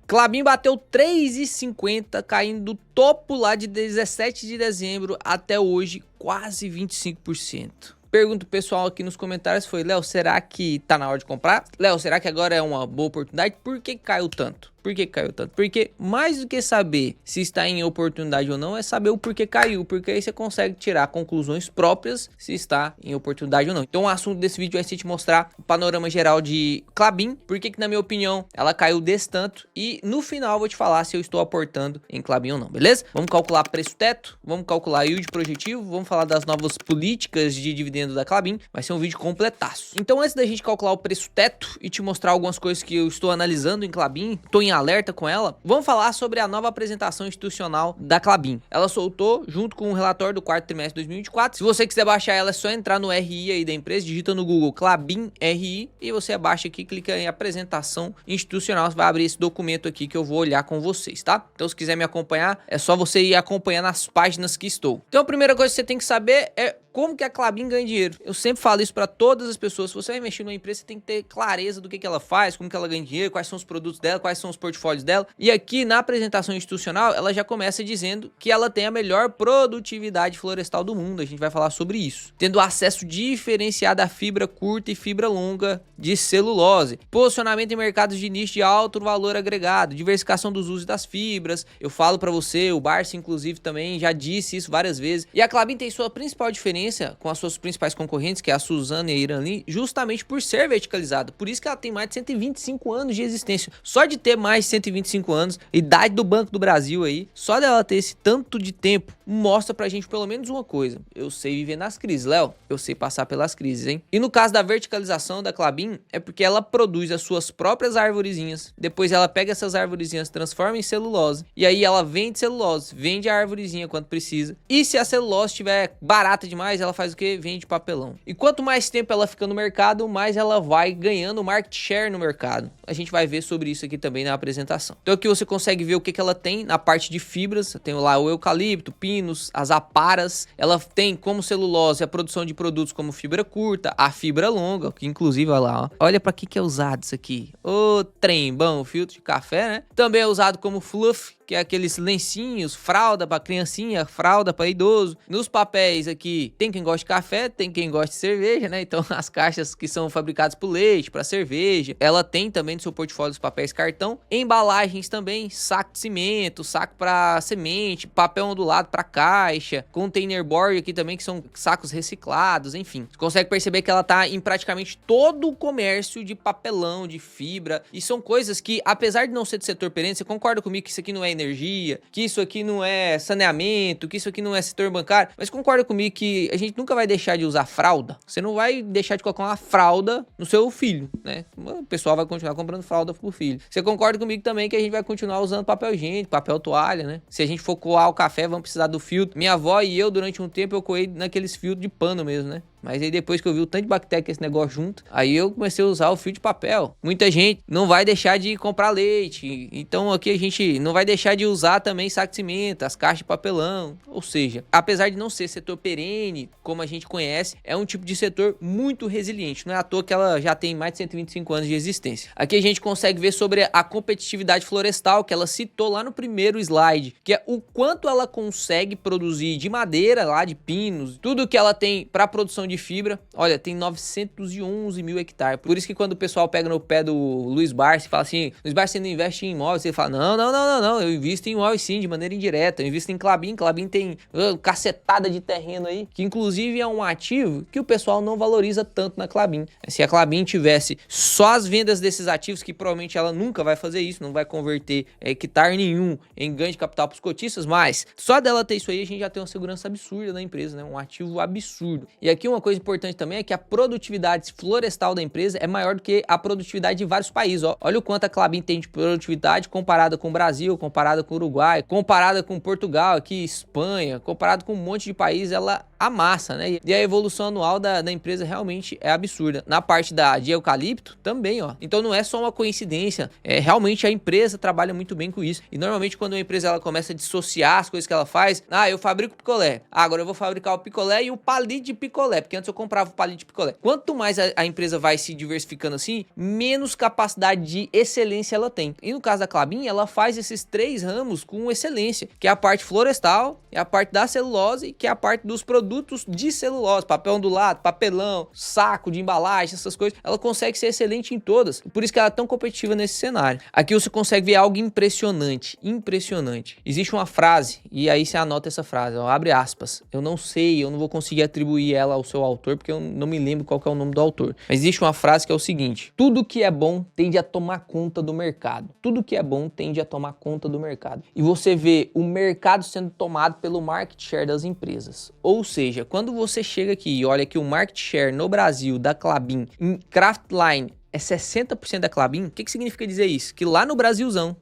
Klabin bateu 3,50, caindo do topo lá de 17 de dezembro até hoje, quase 25%. Pergunta o pessoal aqui nos comentários foi: Léo, será que tá na hora de comprar? Léo, será que agora é uma boa oportunidade? Por que caiu tanto? Por que caiu tanto? Porque mais do que saber se está em oportunidade ou não, é saber o porquê caiu, porque aí você consegue tirar conclusões próprias se está em oportunidade ou não. Então o assunto desse vídeo vai ser te mostrar o panorama geral de Klabin, porque que na minha opinião ela caiu desse tanto, e no final eu vou te falar se eu estou aportando em Klabin ou não, beleza? Vamos calcular preço teto, vamos calcular yield projetivo, vamos falar das novas políticas de dividendo da Klabin, vai ser um vídeo completaço. Então antes da gente calcular o preço teto e te mostrar algumas coisas que eu estou analisando em Klabin, estou em alerta com ela, vamos falar sobre a nova apresentação institucional da Klabin. Ela soltou junto com o relatório do quarto trimestre de 2024. Se você quiser baixar ela, é só entrar no RI aí da empresa, digita no Google Klabin RI e você abaixa aqui, clica em apresentação institucional, você vai abrir esse documento aqui que eu vou olhar com vocês, tá? Então se quiser me acompanhar, é só você ir acompanhando as páginas que estou. Então a primeira coisa que você tem que saber é como que a Klabin ganha dinheiro. Eu sempre falo isso para todas as pessoas. Se você vai investir numa empresa, você tem que ter clareza do que ela faz, como que ela ganha dinheiro, quais são os produtos dela, quais são os portfólios dela. E aqui na apresentação institucional, ela já começa dizendo que ela tem a melhor produtividade florestal do mundo. A gente vai falar sobre isso. Tendo acesso diferenciado à fibra curta e fibra longa de celulose. Posicionamento em mercados de nicho de alto valor agregado. Diversificação dos usos das fibras. Eu falo para você, o Barça inclusive também já disse isso várias vezes. E a Klabin tem sua principal diferença com as suas principais concorrentes, que é a Suzano e a Irani, justamente por ser verticalizada. Por isso que ela tem mais de 125 anos de existência. Só de ter mais de 125 anos, idade do Banco do Brasil aí, só dela ter esse tanto de tempo, mostra pra gente pelo menos uma coisa: eu sei viver nas crises, Léo. Eu sei passar pelas crises, hein? E no caso da verticalização da Klabin, é porque ela produz as suas próprias arvorezinhas, depois ela pega essas arvorezinhas, transforma em celulose, e aí ela vende celulose, vende a arvorezinha quando precisa. E se a celulose estiver barata demais, ela faz o que? Vende papelão. E quanto mais tempo ela fica no mercado, mais ela vai ganhando market share no mercado. A gente vai ver sobre isso aqui também na apresentação. Então aqui você consegue ver o que ela tem na parte de fibras. Tem lá o eucalipto, pinos, as aparas. Ela tem como celulose a produção de produtos como fibra curta, a fibra longa, que inclusive, olha lá, ó. Olha para que é usado isso aqui. Ô, trem bom, filtro de café, né? Também é usado como fluff, que é aqueles lencinhos, fralda para criancinha, fralda para idoso. Nos papéis aqui, tem quem gosta de café, tem quem gosta de cerveja, né? Então as caixas que são fabricadas por leite, para cerveja. Ela tem também no seu portfólio os papéis cartão. Embalagens também, saco de cimento, saco para semente, papel ondulado para caixa, container board aqui também, que são sacos reciclados, enfim. Você consegue perceber que ela tá em praticamente todo o comércio de papelão, de fibra. E são coisas que, apesar de não ser do setor perene, você concorda comigo que isso aqui não é energia, que isso aqui não é saneamento, que isso aqui não é setor bancário, mas concorda comigo que a gente nunca vai deixar de usar fralda? Você não vai deixar de colocar uma fralda no seu filho, né? O pessoal vai continuar comprando fralda pro filho. Você concorda comigo também que a gente vai continuar usando papel higiênico, papel toalha, né? Se a gente for coar o café, vamos precisar do filtro. Minha avó e eu, durante um tempo, eu coei naqueles filtros de pano mesmo, né? Mas aí depois que eu vi o tanto de bactéria que esse negócio junto, aí eu comecei a usar o fio de papel. Muita gente não vai deixar de comprar leite. Então aqui a gente não vai deixar de usar também saco de cimento, as caixas de papelão. Ou seja, apesar de não ser setor perene, como a gente conhece, é um tipo de setor muito resiliente. Não é à toa que ela já tem mais de 125 anos de existência. Aqui a gente consegue ver sobre a competitividade florestal, que ela citou lá no primeiro slide, que é o quanto ela consegue produzir de madeira, lá de pinos, tudo que ela tem para produção de fibra. Olha, tem 911 mil hectares. Por isso que quando o pessoal pega no pé do Luiz Barça e fala assim: Luiz Barça, você não investe em imóveis? Ele fala: não, eu invisto em imóveis sim, de maneira indireta. Eu invisto em Klabin. Klabin tem cacetada de terreno aí, que inclusive é um ativo que o pessoal não valoriza tanto na Klabin. Se a Klabin tivesse só as vendas desses ativos, que provavelmente ela nunca vai fazer isso, não vai converter hectare nenhum em ganho de capital para os cotistas, mas só dela ter isso aí, a gente já tem uma segurança absurda da empresa, né? Um ativo absurdo. E aqui uma coisa importante também é que a produtividade florestal da empresa é maior do que a produtividade de vários países. Ó. Olha o quanto a Klabin tem de produtividade comparada com o Brasil, comparada com o Uruguai, comparada com Portugal, aqui, Espanha, comparado com um monte de países, ela a massa, né? E a evolução anual da empresa realmente é absurda. Na parte de eucalipto também, ó. Então não é só uma coincidência, realmente a empresa trabalha muito bem com isso. E normalmente quando uma empresa ela começa a dissociar as coisas que ela faz, eu fabrico picolé, agora eu vou fabricar o picolé e o palito de picolé, porque antes eu comprava o palito de picolé. Quanto mais a empresa vai se diversificando assim, menos capacidade de excelência ela tem. E no caso da Klabin, ela faz esses 3 ramos com excelência, que é a parte florestal, é a parte da celulose, que é a parte dos produtos de celulose, papel ondulado, papelão, saco de embalagem, essas coisas. Ela consegue ser excelente em todas, por isso que ela é tão competitiva nesse cenário. Aqui você consegue ver algo impressionante, impressionante. Existe uma frase, e aí você anota essa frase, ó, abre aspas. Eu não sei, eu não vou conseguir atribuir ela ao seu autor, porque eu não me lembro qual que é o nome do autor. Mas existe uma frase que é o seguinte: tudo que é bom tende a tomar conta do mercado. Tudo que é bom tende a tomar conta do mercado. E você vê o mercado sendo tomado pelo market share das empresas. Ou seja, quando você chega aqui e olha que o market share no Brasil da Klabin em Kraftline é 60% da Klabin, o que significa dizer isso? Que lá no Brasilzão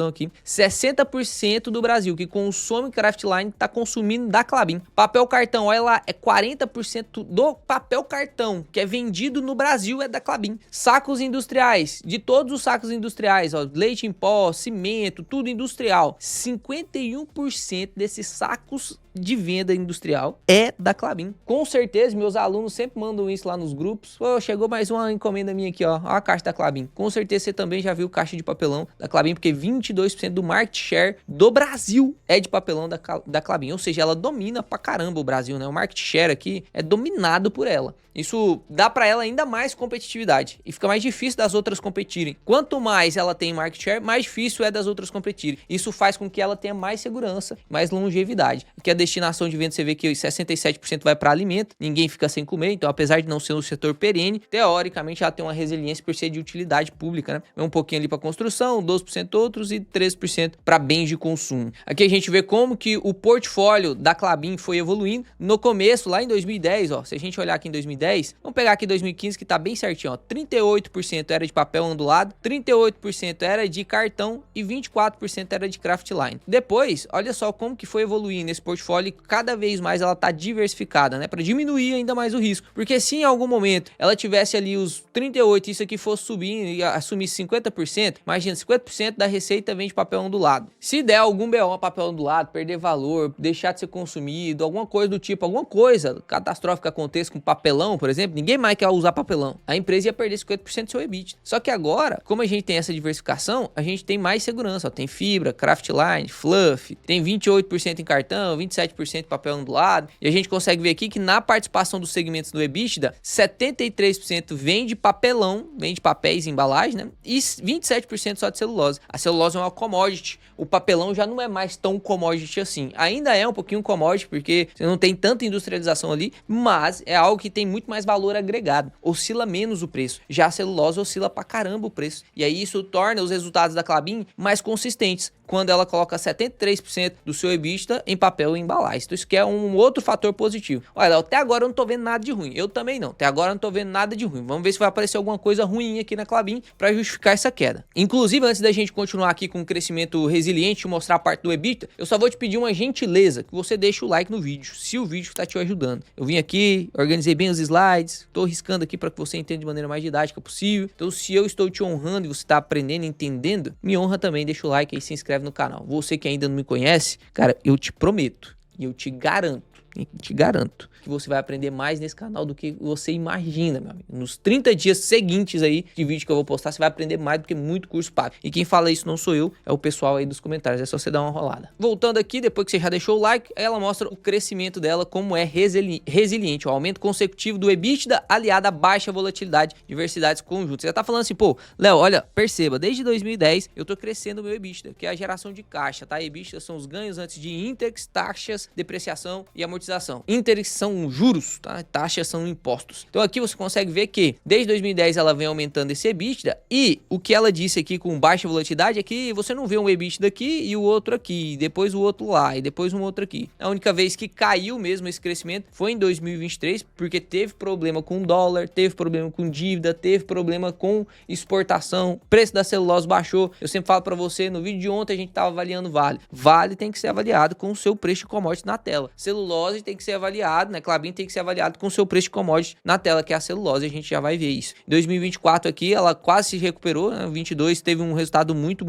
aqui, 60% do Brasil que consome Kraftline está consumindo da Klabin. Papel cartão, olha lá, é 40% do papel cartão que é vendido no Brasil é da Klabin. Sacos industriais, de todos os sacos industriais, ó, leite em pó, cimento, tudo industrial, 51% desses sacos de venda industrial é da Klabin. Com certeza, meus alunos sempre mandam isso lá nos grupos. Pô, chegou mais uma encomenda minha aqui, ó a caixa da Klabin. Com certeza você também já viu caixa de papelão da Klabin, porque 22% do market share do Brasil é de papelão da Klabin. Ou seja, ela domina pra caramba o Brasil, né? O market share aqui é dominado por ela. Isso dá pra ela ainda mais competitividade e fica mais difícil das outras competirem. Quanto mais ela tem market share, mais difícil é das outras competirem. Isso faz com que ela tenha mais segurança, mais longevidade. Porque a destinação de venda, você vê que 67% vai para alimento, ninguém fica sem comer, então apesar de não ser um setor perene, teoricamente ela tem uma resiliência por ser de utilidade pública, né? É um pouquinho ali para construção, 12% outros e 13% para bens de consumo. Aqui a gente vê como que o portfólio da Klabin foi evoluindo. No começo, lá em 2010, ó, se a gente olhar aqui em 2010, vamos pegar aqui 2015 que tá bem certinho, ó, 38% era de papel ondulado, 38% era de cartão e 24% era de Kraftline. Depois, olha só como que foi evoluindo esse portfólio, cada vez mais ela tá diversificada, né, para diminuir ainda mais o risco, porque se em algum momento ela tivesse ali os 38 e isso aqui fosse subindo e assumir 50%, imagina, 50% da receita vem de papel ondulado. Se der algum BO a papel ondulado, perder valor, deixar de ser consumido, alguma coisa do tipo, alguma coisa catastrófica aconteça com papelão, por exemplo, ninguém mais quer usar papelão. A empresa ia perder 50% do seu EBITDA. Só que agora, como a gente tem essa diversificação, a gente tem mais segurança, ó, tem fibra, Kraftline, fluff, tem 28% em cartão, 27% em papel ondulado, e a gente consegue ver aqui que na participação dos segmentos do EBITDA, 73% vem de papelão, vem de papéis e embalagem, né? E 27% só de celulose. A celulose é uma commodity, o papelão já não é mais tão commodity assim. Ainda é um pouquinho commodity, porque você não tem tanta industrialização ali, mas é algo que tem muito mais valor agregado. Oscila menos o preço. Já a celulose oscila pra caramba o preço. E aí isso torna os resultados da Klabin mais consistentes, quando ela coloca 73% do seu EBITDA em papel e embalagem. Então isso que é um outro fator positivo. Olha, até agora eu não tô vendo nada de ruim. Eu também não. Até agora eu não tô vendo nada de ruim. Vamos ver se vai aparecer alguma coisa ruim aqui na Klabin para justificar essa queda. Inclusive, antes da gente continuar aqui com um crescimento resiliente e mostrar a parte do EBITDA, eu só vou te pedir uma gentileza, que você deixe o like no vídeo, se o vídeo está te ajudando. Eu vim aqui, organizei bem os slides, tô riscando aqui para que você entenda de maneira mais didática possível. Então, se eu estou te honrando e você está aprendendo e entendendo, me honra também, deixa o like aí, se inscreve no canal. Você que ainda não me conhece, cara, eu te prometo e eu te garanto que você vai aprender mais nesse canal do que você imagina, meu amigo. Nos 30 dias seguintes aí de vídeo que eu vou postar, você vai aprender mais do que muito curso pago. E quem fala isso não sou eu, é o pessoal aí dos comentários. É só você dar uma rolada. Voltando aqui, depois que você já deixou o like, ela mostra o crescimento dela, como é resiliente. O aumento consecutivo do EBITDA aliado à baixa volatilidade, diversidades conjuntas. Você já tá falando assim, pô, Léo, olha, perceba, desde 2010 eu tô crescendo o meu EBITDA, que é a geração de caixa, tá? EBITDA são os ganhos antes de Intex, taxas, depreciação e amortização. Intex são são juros, tá? Taxas são impostos. Então aqui você consegue ver que desde 2010 ela vem aumentando esse EBITDA, e o que ela disse aqui com baixa volatilidade é que você não vê um EBITDA aqui e o outro aqui, depois o outro lá e depois um outro aqui. A única vez que caiu mesmo esse crescimento foi em 2023, porque teve problema com dólar, teve problema com dívida, teve problema com exportação, preço da celulose baixou. Eu sempre falo para você, no vídeo de ontem a gente tava avaliando Vale. Vale tem que ser avaliado com o seu preço de commodity na tela. Celulose tem que ser avaliado, né? Klabin tem que ser avaliado com o seu preço de commodity na tela, que é a celulose. A gente já vai ver isso. Em 2024 aqui, ela quase se recuperou, né? 22 teve um resultado muito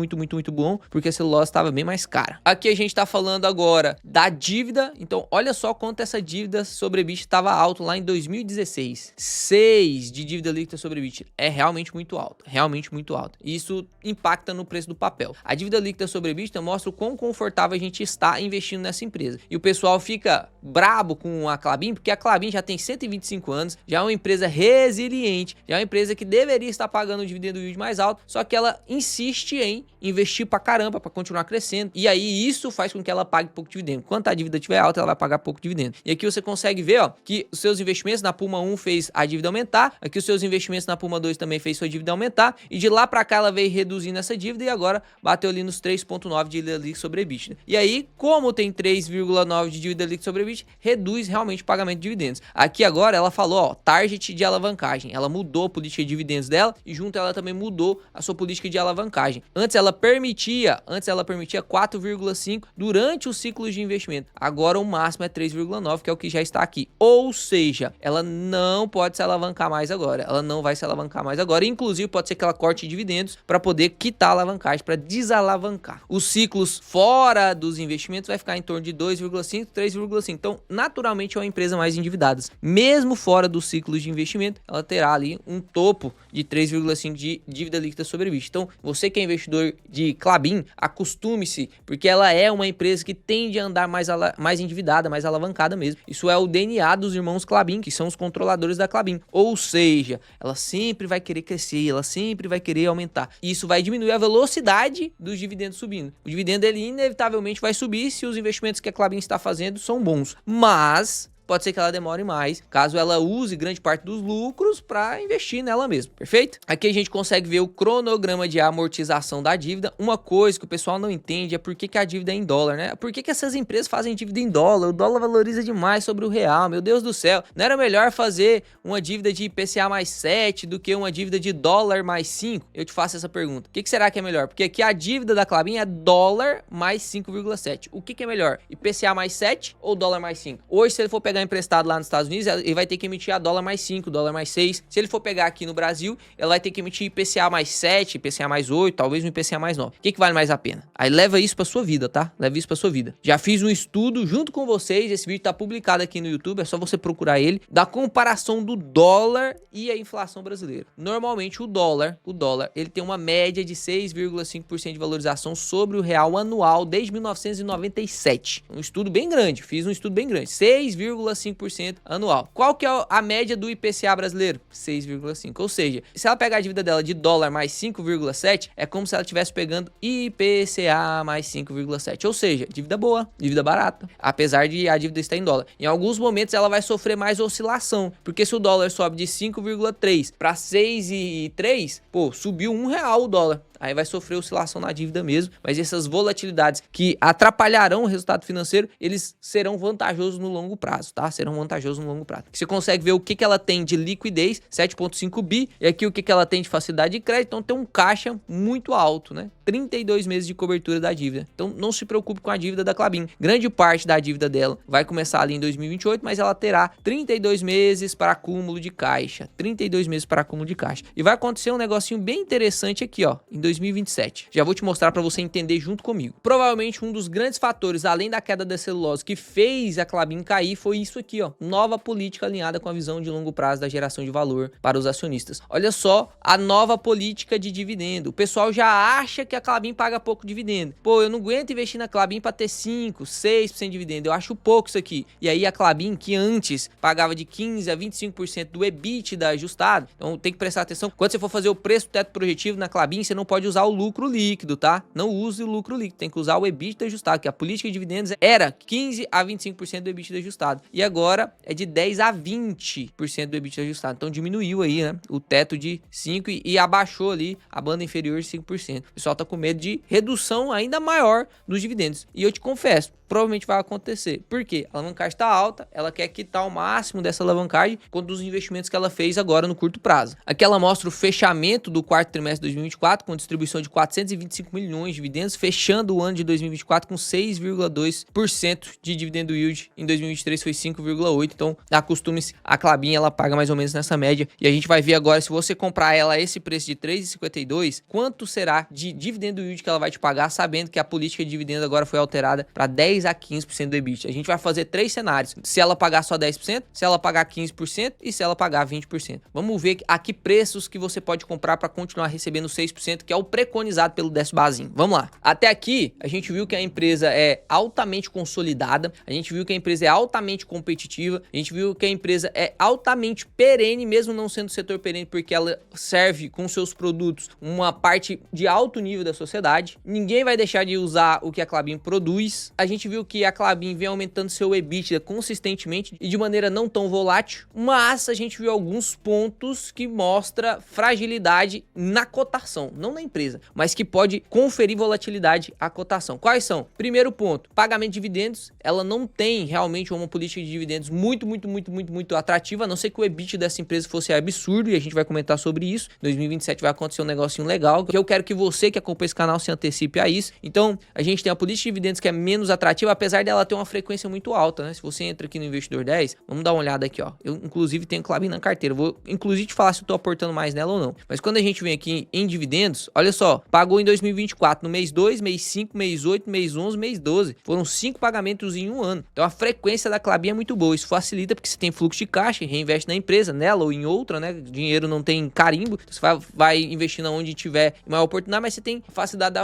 bom, porque a celulose estava bem mais cara. Aqui a gente tá falando agora da dívida. Então, olha só quanto essa dívida sobre EBITDA estava alto lá em 2016. 6 de dívida líquida sobre EBITDA. É realmente muito alto. Realmente muito alto. Isso impacta no preço do papel. A dívida líquida sobre EBITDA mostra o quão confortável a gente está investindo nessa empresa. E o pessoal fica brabo com a Klabin, porque a Klabin já tem 125 anos, já é uma empresa resiliente, já é uma empresa que deveria estar pagando um dividendo yield mais alto, só que ela insiste em investir pra caramba, pra continuar crescendo, e aí isso faz com que ela pague pouco dividendo. Quanto a dívida estiver alta, ela vai pagar pouco dividendo. E aqui você consegue ver, ó, que os seus investimentos na Puma 1 fez a dívida aumentar, aqui os seus investimentos na Puma 2 também fez sua dívida aumentar, e de lá pra cá ela veio reduzindo essa dívida e agora bateu ali nos 3,9 de dívida líquida sobre EBITDA. E aí, como tem 3,9 de dívida líquida sobre EBITDA, reduz realmente o pagamento de dividendos. Aqui agora ela falou, ó, target de alavancagem. Ela mudou a política de dividendos dela e junto ela também mudou a sua política de alavancagem. Antes ela permitia 4,5 durante os ciclos de investimento. Agora o máximo é 3,9, que é o que já está aqui. Ou seja, ela não pode se alavancar mais agora. Ela não vai se alavancar mais agora. Inclusive pode ser que ela corte dividendos para poder quitar a alavancagem, para desalavancar. Os ciclos fora dos investimentos vai ficar em torno de 2,5, 3,5. Então, naturalmente é uma empresa mais endividada. Mesmo fora dos ciclos de investimento, ela terá ali um topo de 3,5 de dívida líquida sobre EBITDA. Então, você que é investidor de Klabin, acostume-se, porque ela é uma empresa que tende a andar mais endividada, mais alavancada mesmo. Isso é o DNA dos irmãos Klabin, que são os controladores da Klabin. Ou seja, ela sempre vai querer crescer, ela sempre vai querer aumentar. Isso vai diminuir a velocidade dos dividendos subindo. O dividendo, ele inevitavelmente vai subir se os investimentos que a Klabin está fazendo são bons. Mas pode ser que ela demore mais, caso ela use grande parte dos lucros para investir nela mesma, perfeito? Aqui a gente consegue ver o cronograma de amortização da dívida. Uma coisa que o pessoal não entende é por que a dívida é em dólar, né? Por que essas empresas fazem dívida em dólar? O dólar valoriza demais sobre o real, meu Deus do céu. Não era melhor fazer uma dívida de IPCA mais 7 do que uma dívida de dólar mais 5? Eu te faço essa pergunta. O que será que é melhor? Porque aqui a dívida da Klabin é dólar mais 5,7. O que é melhor? IPCA mais 7 ou dólar mais 5? Hoje, se ele for pegar emprestado lá nos Estados Unidos, ele vai ter que emitir a dólar mais 5, dólar mais 6. Se ele for pegar aqui no Brasil, ela vai ter que emitir IPCA mais 7, IPCA mais 8, talvez um IPCA mais 9. O que vale mais a pena? Aí leva isso pra sua vida, tá? Leva isso pra sua vida. Já fiz um estudo junto com vocês, esse vídeo tá publicado aqui no YouTube, é só você procurar ele, da comparação do dólar e a inflação brasileira. Normalmente o dólar, ele tem uma média de 6,5% de valorização sobre o real anual desde 1997. Um estudo bem grande, fiz um estudo bem grande. 6,5% anual. Qual que é a média do IPCA brasileiro? 6,5. Ou seja, se ela pegar a dívida dela de dólar mais 5,7, é como se ela estivesse pegando IPCA mais 5,7. Ou seja, dívida boa, dívida barata, apesar de a dívida estar em dólar. Em alguns momentos ela vai sofrer mais oscilação, porque se o dólar sobe de 5,3 para 6,3, pô, subiu R$1 o dólar. Aí vai sofrer oscilação na dívida mesmo, mas essas volatilidades que atrapalharão o resultado financeiro, eles serão vantajosos no longo prazo, tá? Serão vantajosos no longo prazo. Você consegue ver o que ela tem de liquidez, 7,5 bi, e aqui o que ela tem de facilidade de crédito, então tem um caixa muito alto, né? 32 meses de cobertura da dívida. Então não se preocupe com a dívida da Klabin. Grande parte da dívida dela vai começar ali em 2028, mas ela terá 32 meses para acúmulo de caixa. 32 meses para acúmulo de caixa. E vai acontecer um negocinho bem interessante aqui, ó, em 2027. Já vou te mostrar para você entender junto comigo. Provavelmente um dos grandes fatores, além da queda da celulose, que fez a Klabin cair, foi isso aqui, ó. Nova política alinhada com a visão de longo prazo da geração de valor para os acionistas. Olha só a nova política de dividendo. O pessoal já acha que a Klabin paga pouco dividendo. Pô, eu não aguento investir na Klabin para ter 5, 6% de dividendo. Eu acho pouco isso aqui. E aí a Klabin, que antes pagava de 15 a 25% do EBITDA ajustado, então tem que prestar atenção. Quando você for fazer o preço do teto projetivo na Klabin, você não pode pode usar o lucro líquido, tá? Não use o lucro líquido, tem que usar o EBITDA ajustado, que a política de dividendos era 15 a 25% do EBITDA ajustado. E agora é de 10 a 20% do EBITDA ajustado. Então diminuiu aí, né? O teto de 5 e abaixou ali a banda inferior de 5%. O pessoal tá com medo de redução ainda maior dos dividendos. E eu te confesso, provavelmente vai acontecer. Por quê? A alavancagem está alta, ela quer quitar o máximo dessa alavancagem quanto dos investimentos que ela fez agora no curto prazo. Aqui ela mostra o fechamento do quarto trimestre de 2024 com distribuição de 425 milhões de dividendos, fechando o ano de 2024 com 6,2% de dividendo yield. Em 2023 foi 5,8%. Então, acostume-se, a Klabin ela paga mais ou menos nessa média. E a gente vai ver agora, se você comprar ela a esse preço de 3,52, quanto será de dividendo yield que ela vai te pagar, sabendo que a política de dividendo agora foi alterada para 10 a 15% do EBITDA. A gente vai fazer 3 cenários. Se ela pagar só 10%, se ela pagar 15% e se ela pagar 20%. Vamos ver a que preços que você pode comprar para continuar recebendo 6%, que é o preconizado pelo Décio Bazin. Vamos lá. Até aqui, a gente viu que a empresa é altamente consolidada, a gente viu que a empresa é altamente competitiva, a gente viu que a empresa é altamente perene, mesmo não sendo setor perene, porque ela serve com seus produtos uma parte de alto nível da sociedade. Ninguém vai deixar de usar o que a Klabin produz. A gente viu que a Klabin vem aumentando seu EBITDA consistentemente e de maneira não tão volátil, mas a gente viu alguns pontos que mostra fragilidade na cotação, não na empresa, mas que pode conferir volatilidade à cotação. Quais são? Primeiro ponto, pagamento de dividendos. Ela não tem realmente uma política de dividendos muito atrativa, a não ser que o EBITDA dessa empresa fosse absurdo, e a gente vai comentar sobre isso. Em 2027 vai acontecer um negocinho legal, que eu quero que você que acompanha esse canal se antecipe a isso. Então, a gente tem a política de dividendos que é menos atrativa, apesar dela ter uma frequência muito alta, né? Se você entra aqui no Investidor 10, vamos dar uma olhada aqui, ó. Eu, inclusive, tenho Klabin na carteira. Vou, inclusive, te falar se eu tô aportando mais nela ou não. Mas quando a gente vem aqui em dividendos, olha só, pagou em 2024, no mês 2, mês 5, mês 8, mês 11, mês 12. Foram 5 pagamentos em um ano. Então, a frequência da Klabin é muito boa. Isso facilita porque você tem fluxo de caixa, reinveste na empresa, nela ou em outra, né? Dinheiro não tem carimbo. Você vai investindo onde tiver maior oportunidade, mas você tem facilidade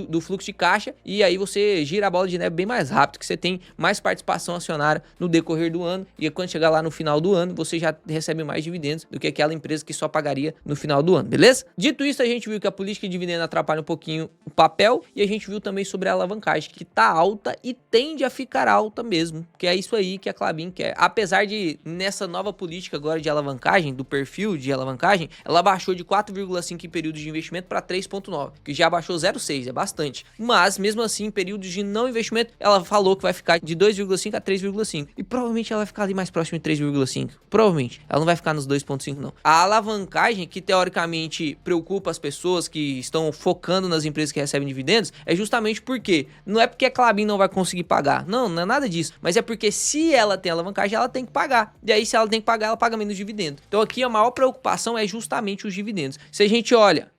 do fluxo de caixa e aí você gira a bola de neve bem mais rápido, que você tem mais participação acionária no decorrer do ano, e quando chegar lá no final do ano, você já recebe mais dividendos do que aquela empresa que só pagaria no final do ano, beleza? Dito isso, a gente viu que a política de dividendo atrapalha um pouquinho o papel, e a gente viu também sobre a alavancagem, que tá alta e tende a ficar alta mesmo, que é isso aí que a Klabin quer. Apesar de, nessa nova política agora de alavancagem, do perfil de alavancagem, ela baixou de 4,5 em períodos de investimento para 3,9, que já baixou 0,6, é bastante. Mas, mesmo assim, em períodos de não investimento, ela falou que vai ficar de 2,5 a 3,5. E provavelmente ela vai ficar ali mais próximo de 3,5. Provavelmente. Ela não vai ficar nos 2,5, não. A alavancagem, que teoricamente preocupa as pessoas que estão focando nas empresas que recebem dividendos, é justamente porque não é porque a Klabin não vai conseguir pagar. Não, não é nada disso. Mas é porque se ela tem alavancagem, ela tem que pagar. E aí, se ela tem que pagar, ela paga menos dividendo. Então aqui a maior preocupação é justamente os dividendos. Se a gente olha...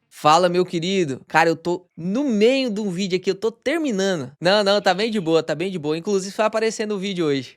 Fala, meu querido. Cara, eu tô no meio de um vídeo aqui, eu tô terminando. Não, tá bem de boa, tá bem de boa. Inclusive vai aparecer no vídeo hoje.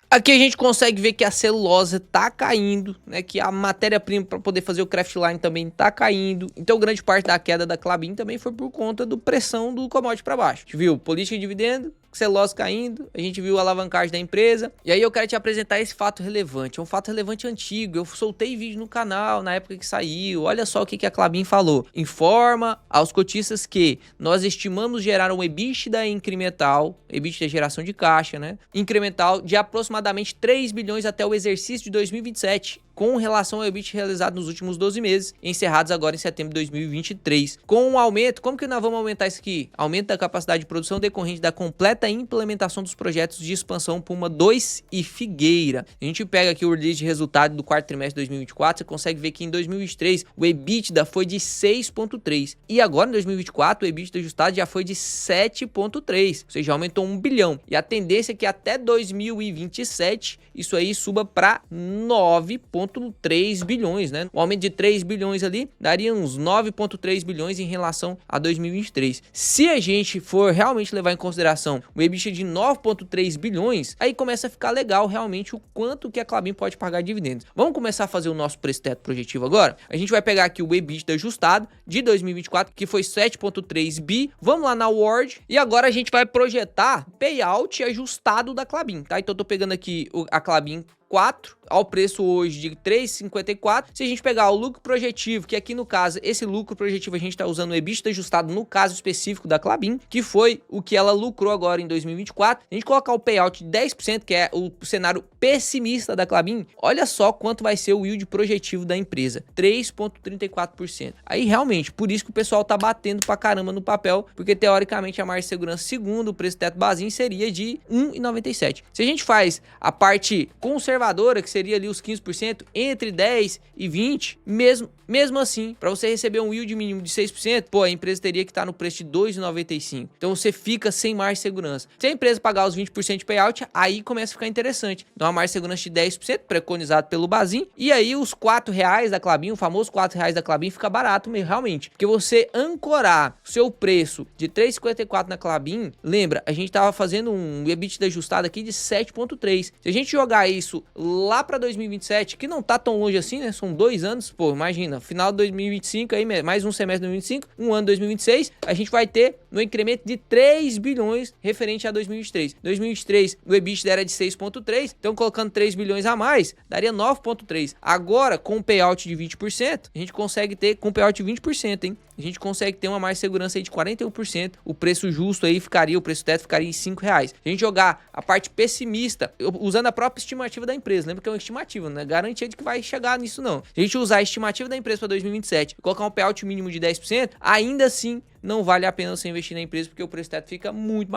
Aqui a gente consegue ver que a celulose tá caindo, né? Que a matéria-prima para poder fazer o craftline também tá caindo. Então, grande parte da queda da Klabin também foi por conta da pressão do commodity para baixo. A gente viu política de dividendo, celulose caindo, a gente viu a alavancagem da empresa. E aí eu quero te apresentar esse fato relevante. É um fato relevante antigo. Eu soltei vídeo no canal na época que saiu. Olha só o que a Klabin falou. Informa aos cotistas que nós estimamos gerar um EBITDA incremental, EBITDA é geração de caixa, né? Incremental de aproximadamente 3 bilhões até o exercício de 2027. Com relação ao EBIT realizado nos últimos 12 meses, encerrados agora em setembro de 2023. Com um aumento, como que nós vamos aumentar isso aqui? Aumento da capacidade de produção decorrente da completa implementação dos projetos de expansão Puma 2 e Figueira. A gente pega aqui o release de resultado do quarto trimestre de 2024, você consegue ver que em 2023 o EBITDA foi de 6,3. E agora em 2024 o EBITDA ajustado já foi de 7,3, ou seja, aumentou 1 bilhão. E a tendência é que até 2027 isso aí suba para 9,3 bilhões, né? Um aumento de 3 bilhões ali daria uns 9,3 bilhões em relação a 2023. Se a gente for realmente levar em consideração o EBITDA de 9,3 bilhões, aí começa a ficar legal realmente o quanto que a Klabin pode pagar de dividendos. Vamos começar a fazer o nosso preço teto projetivo agora? A gente vai pegar aqui o EBITDA ajustado de 2024, que foi 7,3 bi. Vamos lá na Word e agora a gente vai projetar payout ajustado da Klabin, tá? Então eu tô pegando aqui a Klabin 4 ao preço hoje de 3,54. Se a gente pegar o lucro projetivo, que aqui no caso, esse lucro projetivo a gente está usando o EBITDA ajustado no caso específico da Klabin, que foi o que ela lucrou agora em 2024. A gente colocar o payout de 10%, que é o cenário pessimista da Klabin, olha só quanto vai ser o yield projetivo da empresa, 3,34%. Aí realmente, por isso que o pessoal tá batendo pra caramba no papel, porque teoricamente a margem de segurança, segundo o preço teto basinho, seria de 1,97. Se a gente faz a parte conservadora, que seria ali os 15%, entre 10 e 20, mesmo assim, para você receber um yield mínimo de 6%, pô, a empresa teria que estar no preço de 2,95. Então você fica sem margem de segurança. Se a empresa pagar os 20% de payout, aí começa a ficar interessante. Então a margem de segurança de 10%, preconizado pelo Bazin, e aí os R$4 da Klabin, o famoso R$4 da Klabin, fica barato mesmo, realmente. Porque você ancorar o seu preço de 3,54 na Klabin, lembra, a gente tava fazendo um EBITDA ajustado aqui de 7,3. Se a gente jogar isso lá para 2027, que não tá tão longe assim, né? São 2 anos, pô, imagina, final de 2025, aí mais um semestre de 2025, um ano de 2026, a gente vai ter no incremento de 3 bilhões referente a 2023. 2023, o EBITDA era de 6,3, então colocando 3 bilhões a mais, daria 9,3. Agora, com o payout de 20%, a gente consegue ter, com payout de 20%, hein? A gente consegue ter uma margem de segurança aí de 41%, o preço justo aí ficaria, o preço teto ficaria em R$5. Se a gente jogar a parte pessimista, usando a própria estimativa da empresa, lembra que é uma estimativa, não é garantia de que vai chegar nisso não. Se a gente usar a estimativa da empresa para 2027 e colocar um payout mínimo de 10%, ainda assim não vale a pena você investir na empresa, porque o preço teto fica muito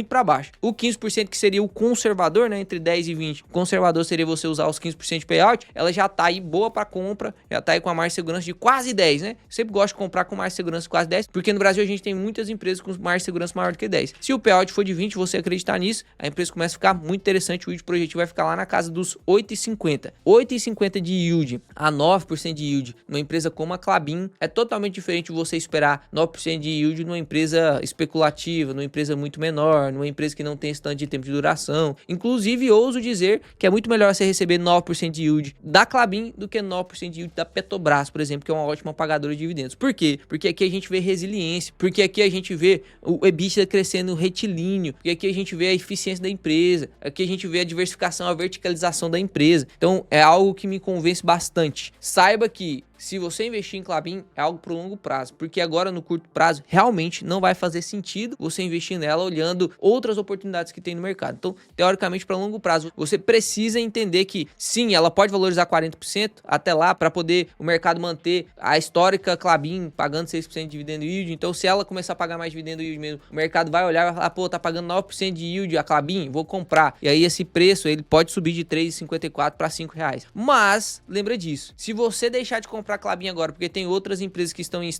para baixo. O 15% que seria o conservador, né, entre 10 e 20, o conservador seria você usar os 15% de payout, ela já tá aí boa para compra, já tá aí com a margem de segurança de quase 10, né? Eu sempre gosto de comprar com margem de segurança de quase 10, porque no Brasil a gente tem muitas empresas com margem de segurança maior do que 10. Se o payout for de 20, você acreditar nisso, a empresa começa a ficar muito interessante, o yield projetivo vai ficar lá na casa dos 8,50. 8,50 de yield a 9% de yield numa empresa como a Klabin é totalmente diferente de você esperar 9% de yield numa empresa especulativa, numa empresa muito menor, numa empresa que não tem esse tanto de tempo de duração. Inclusive, ouso dizer que é muito melhor você receber 9% de yield da Klabin do que 9% de yield da Petrobras, por exemplo, que é uma ótima pagadora de dividendos. Por quê? Porque aqui a gente vê resiliência, porque aqui a gente vê o EBITDA crescendo retilíneo, porque aqui a gente vê a eficiência da empresa, aqui a gente vê a diversificação, a verticalização da empresa. Então, é algo que me convence bastante. Saiba que se você investir em Klabin, é algo para o longo prazo, porque agora no curto prazo realmente não vai fazer sentido você investir nela olhando outras oportunidades que tem no mercado. Então, teoricamente, para longo prazo, você precisa entender que sim, ela pode valorizar 40% até lá para poder o mercado manter a histórica Klabin pagando 6% de dividendo yield. Então, se ela começar a pagar mais dividendo yield mesmo, o mercado vai olhar e vai falar, pô, tá pagando 9% de yield a Klabin, vou comprar. E aí esse preço ele pode subir de 3,54 para R$5. Mas, lembra disso, se você deixar de comprar Klabin agora, porque tem outras empresas que estão em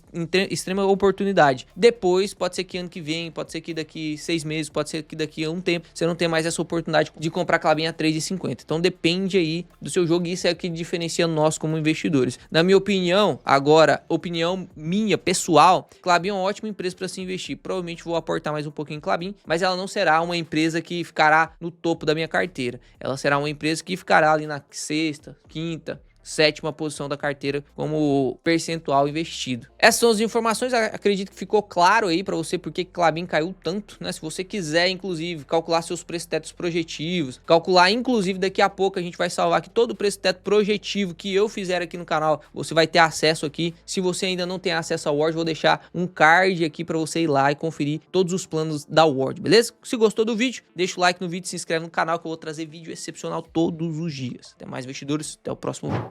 extrema oportunidade. Depois, pode ser que ano que vem, pode ser que daqui 6 meses, pode ser que daqui a um tempo, você não tem mais essa oportunidade de comprar Klabin a 3,50. Então depende aí do seu jogo e isso é o que diferencia nós como investidores. Na minha opinião, agora, opinião minha, pessoal, Klabin é uma ótima empresa para se investir. Provavelmente vou aportar mais um pouquinho em Klabin, mas ela não será uma empresa que ficará no topo da minha carteira. Ela será uma empresa que ficará ali na sexta, quinta, sétima posição da carteira como percentual investido. Essas são as informações, acredito que ficou claro aí para você porque Klabin caiu tanto, né? Se você quiser, inclusive, calcular seus preços tetos projetivos, calcular, inclusive, daqui a pouco a gente vai salvar aqui todo o preço teto projetivo que eu fizer aqui no canal, você vai ter acesso aqui. Se você ainda não tem acesso ao Word, vou deixar um card aqui para você ir lá e conferir todos os planos da Word, beleza? Se gostou do vídeo, deixa o like no vídeo, se inscreve no canal que eu vou trazer vídeo excepcional todos os dias. Até mais, investidores, até o próximo vídeo.